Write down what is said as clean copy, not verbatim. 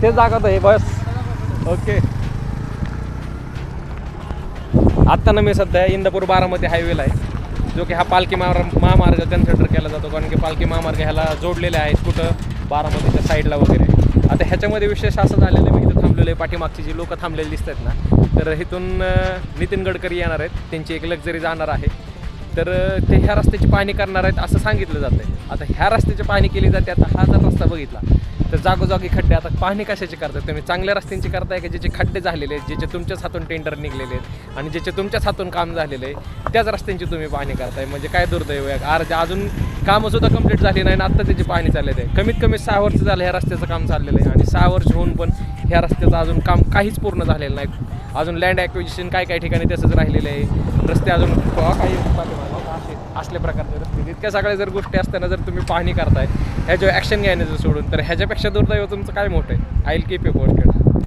ते जागा आहे बस. ओके. आत्ता ना मी सध्या इंदापूर बारामती हायवेला आहे, जो की हा पालखी महामार्ग कन्सिडर केला जातो, कारण की पालखी महामार्ग ह्याला जोडलेले आहेत कुठं बारामतीच्या साईडला वगैरे. आता ह्याच्यामध्ये विशेष असं झालेलं आहे, मी इथं थांबलेलं आहे, पाठीमागची जी लोकं थांबलेली दिसतात ना, तर इथून नितीन गडकरी येणार आहेत, त्यांची एक लक्झरी जाणार आहे. तर ते ह्या रस्त्याची पाहणी करणार आहेत असं सांगितलं जातं आहे. आता ह्या रस्त्याची पाहणी केली जाते. आता हा जर रस्ता बघितला तर जागोजागी खड्डे. आता पाहणी कशाची करताय तुम्ही? चांगल्या रस्त्यांची करताय का ज्याचे खड्डे झालेले आहेत, ज्याचे तुमच्याच हातून टेंडर निघलेले आहेत आणि ज्याचे तुमच्याच हातून काम झालेलं आहे, त्याच रस्त्यांची तुम्ही पाहणी करताय? म्हणजे काय दुर्दैव आहे. अजून कामंसुद्धा कंप्लीट झाली नाही आणि आत्ता त्याची पाहणी चाललेली आहे. कमीत कमी 6 वर्ष झालं ह्या रस्त्याचं काम चाललेलं आहे आणि 6 वर्ष होऊन पण ह्या रस्त्याचं अजून काम काहीच पूर्ण झालेलं नाही. अजून लँड ॲक्विजिशन काही ठिकाणी तसंच राहिलेलं आहे. रस्ते अजून काही असल्या प्रकारचे रस्ते. इतक्या सगळ्या जर गोष्टी असताना जर तुम्ही पाहणी करताय, ह्याच्यावर ॲक्शन घ्यायचं सोडून, तर ह्याच्यापेक्षा दुर्दैव तुमचं काय मोठं आहे? I will keep you posted.